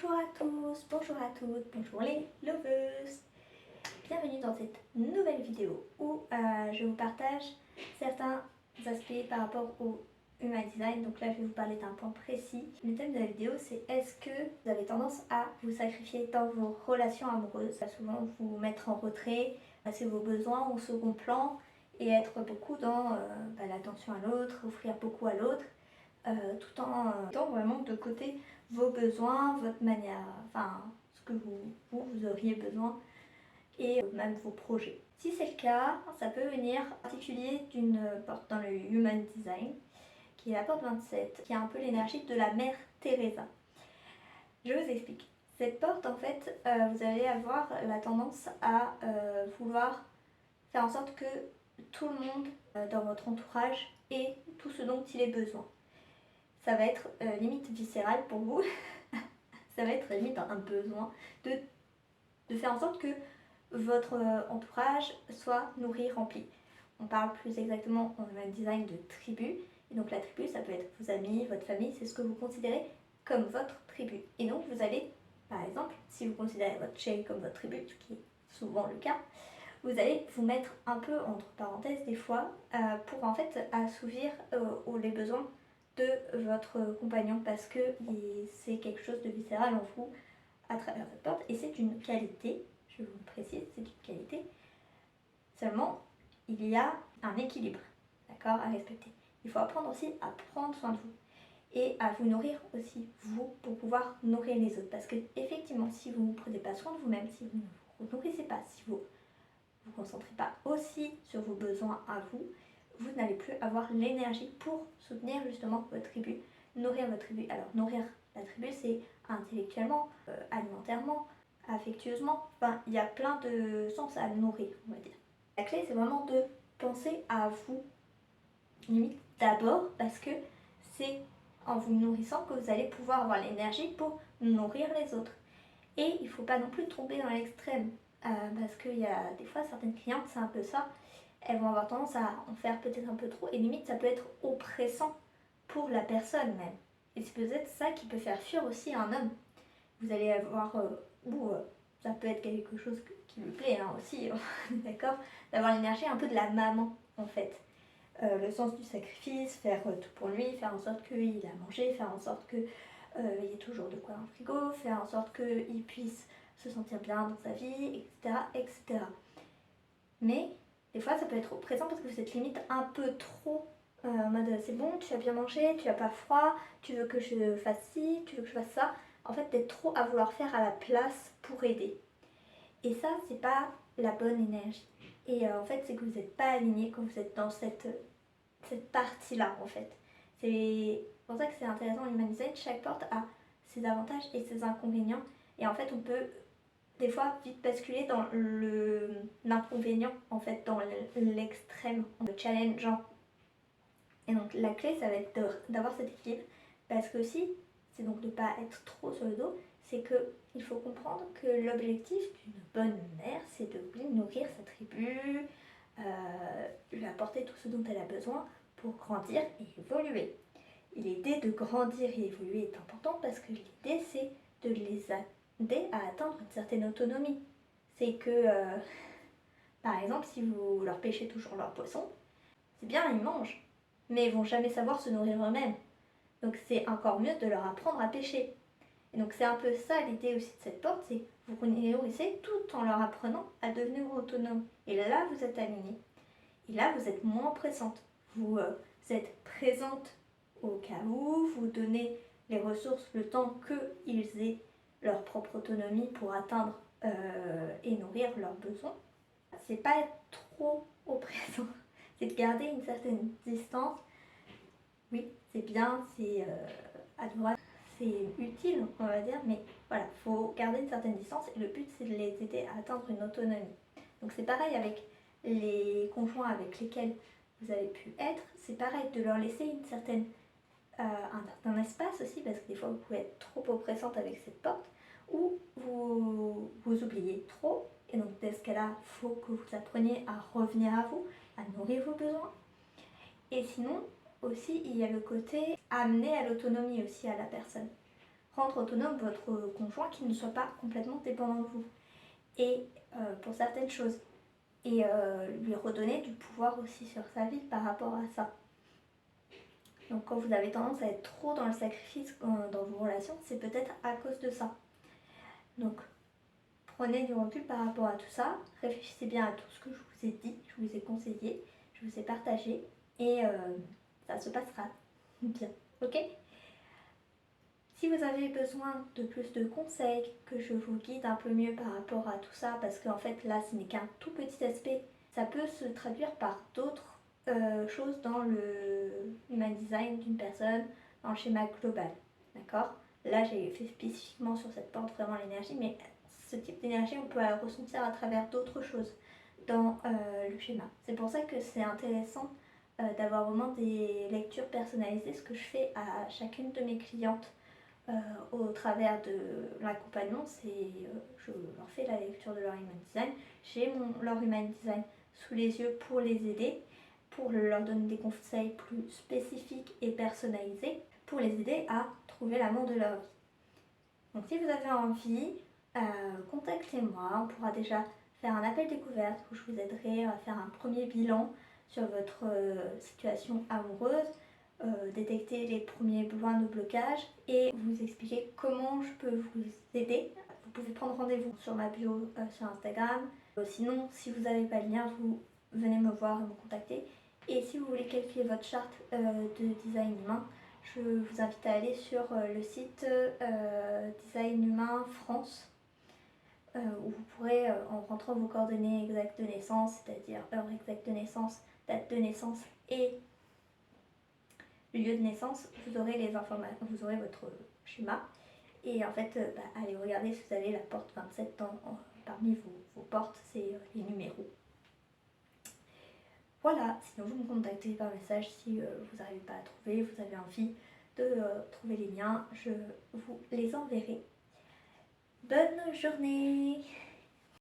Bonjour à tous, bonjour à toutes, bonjour les lovers. Bienvenue dans cette nouvelle vidéo où je vous partage certains aspects par rapport au Human Design. Donc là je vais vous parler d'un point précis. Le thème de la vidéo c'est est-ce que vous avez tendance à vous sacrifier dans vos relations amoureuses, à souvent vous mettre en retrait, passer vos besoins au second plan et être beaucoup dans l'attention à l'autre, offrir beaucoup à l'autre. Tout en mettant vraiment de côté vos besoins, votre manière, enfin ce que vous auriez besoin et même vos projets. Si c'est le cas, ça peut venir en particulier d'une porte dans le Human Design, qui est la porte 27, qui a un peu l'énergie de la mère Teresa. Je vous explique. Cette porte, en fait, vous allez avoir la tendance à vouloir faire en sorte que tout le monde dans votre entourage ait tout ce dont il ait besoin. Ça va être limite viscéral pour vous. Ça va être limite un besoin de faire en sorte que votre entourage soit nourri, rempli. On parle plus exactement en Human Design de tribu. Et donc la tribu, ça peut être vos amis, votre famille, c'est ce que vous considérez comme votre tribu. Et donc vous allez, par exemple, si vous considérez votre chéri comme votre tribu, ce qui est souvent le cas, vous allez vous mettre un peu entre parenthèses des fois pour en fait assouvir les besoins de votre compagnon parce que c'est quelque chose de viscéral en vous à travers cette porte et c'est une qualité, je vous le précise, c'est une qualité. Seulement, il y a un équilibre, d'accord, à respecter. Il faut apprendre aussi à prendre soin de vous et à vous nourrir aussi, vous, pour pouvoir nourrir les autres. Parce que effectivement, si vous ne prenez pas soin de vous-même, si vous ne vous nourrissez pas, si vous ne vous concentrez pas aussi sur vos besoins à vous, vous n'allez plus avoir l'énergie pour soutenir justement votre tribu, nourrir votre tribu. Alors nourrir la tribu, c'est intellectuellement, alimentairement, affectueusement, enfin il y a plein de sens à nourrir, on va dire. La clé, c'est vraiment de penser à vous, limite d'abord, parce que c'est en vous nourrissant que vous allez pouvoir avoir l'énergie pour nourrir les autres. Et il ne faut pas non plus tomber dans l'extrême, parce qu'il y a des fois certaines clientes, c'est un peu ça, elles vont avoir tendance à en faire peut-être un peu trop et limite ça peut être oppressant pour la personne même. Et c'est peut-être ça qui peut faire fuir aussi un homme. Vous allez avoir, ça peut être quelque chose qui lui plaît aussi, d'accord, d'avoir l'énergie un peu de la maman en fait. Le sens du sacrifice, faire tout pour lui, faire en sorte qu'il a mangé, faire en sorte qu'il y ait toujours de quoi dans le frigo, faire en sorte qu'il puisse se sentir bien dans sa vie, etc. etc. Mais des fois ça peut être oppressant parce que vous êtes limite un peu trop en mode c'est bon, tu as bien mangé, tu n'as pas froid, tu veux que je fasse ci, tu veux que je fasse ça. En fait, d'être trop à vouloir faire à la place pour aider. Et ça, c'est pas la bonne énergie. Et en fait, c'est que vous n'êtes pas aligné quand vous êtes dans cette partie-là, en fait. C'est pour ça que c'est intéressant, Human Design, chaque porte a ses avantages et ses inconvénients. Et en fait, on peut des fois vite basculer dans l'inconvénient, en fait, dans l'extrême, le challengeant. Et donc la clé, ça va être d'avoir cet équilibre, parce que aussi, c'est donc de ne pas être trop sur le dos, c'est qu'il faut comprendre que l'objectif d'une bonne mère, c'est de lui nourrir sa tribu, lui apporter tout ce dont elle a besoin pour grandir et évoluer. Et l'idée de grandir et évoluer est importante parce que l'idée, c'est de les aider à atteindre une certaine autonomie. C'est que, par exemple, si vous leur pêchez toujours leur poisson, c'est bien, ils mangent, mais ils vont jamais savoir se nourrir eux-mêmes. Donc c'est encore mieux de leur apprendre à pêcher. Et donc c'est un peu ça l'idée aussi de cette porte, c'est vous les nourrissez tout en leur apprenant à devenir autonomes. Et là, vous êtes alignés. Et là, vous êtes moins pressante. Vous êtes présente au cas où, vous donnez les ressources, le temps qu'ils aient leur propre autonomie pour atteindre et nourrir leurs besoins. C'est pas être trop oppressant, c'est de garder une certaine distance. Oui, c'est bien, c'est adorable, c'est utile, on va dire, mais voilà, il faut garder une certaine distance et le but c'est de les aider à atteindre une autonomie. Donc c'est pareil avec les conjoints avec lesquels vous avez pu être, c'est pareil de leur laisser une certaine, un certain espace aussi, parce que des fois vous pouvez être trop oppressante avec cette porte, ou vous oubliez trop, et donc dans ce cas-là, il faut que vous appreniez à revenir à vous, à nourrir vos besoins. Et sinon, aussi, il y a le côté amener à l'autonomie aussi à la personne. rendre autonome votre conjoint qui ne soit pas complètement dépendant de vous. Et pour certaines choses. Et lui redonner du pouvoir aussi sur sa vie par rapport à ça. Donc quand vous avez tendance à être trop dans le sacrifice dans vos relations, c'est peut-être à cause de ça. Donc prenez du recul par rapport à tout ça, réfléchissez bien à tout ce que je vous ai dit, je vous ai conseillé, je vous ai partagé, et ça se passera bien, ok? Si vous avez besoin de plus de conseils, que je vous guide un peu mieux par rapport à tout ça, parce qu'en fait là ce n'est qu'un tout petit aspect, ça peut se traduire par d'autres choses dans le human design d'une personne, dans le schéma global, d'accord? Là j'ai fait spécifiquement sur cette porte vraiment l'énergie, mais ce type d'énergie on peut la ressentir à travers d'autres choses dans le schéma. C'est pour ça que c'est intéressant d'avoir vraiment des lectures personnalisées, ce que je fais à chacune de mes clientes. Au travers de l'accompagnement, je leur fais la lecture de leur human design. J'ai leur human design sous les yeux pour les aider, pour leur donner des conseils plus spécifiques et personnalisés, pour les aider à trouver l'amour de leur vie. Donc si vous avez envie, contactez-moi, on pourra déjà faire un appel découverte où je vous aiderai à faire un premier bilan sur votre situation amoureuse, détecter les premiers besoins de blocage et vous expliquer comment je peux vous aider. Vous pouvez prendre rendez-vous sur ma bio sur Instagram. Sinon, si vous n'avez pas le lien, vous venez me voir et me contacter. Et si vous voulez calculer votre charte de design humain, je vous invite à aller sur le site Design Humain France, où vous pourrez, en rentrant vos coordonnées exactes de naissance, c'est-à-dire heure exacte de naissance, date de naissance et le lieu de naissance, vous aurez les informations, vous aurez votre schéma. Et en fait, allez regarder si vous avez la porte 27 parmi vos portes, c'est les numéros. Voilà, sinon vous me contactez par message si vous n'arrivez pas à trouver, vous avez envie de trouver les liens, je vous les enverrai. Bonne journée!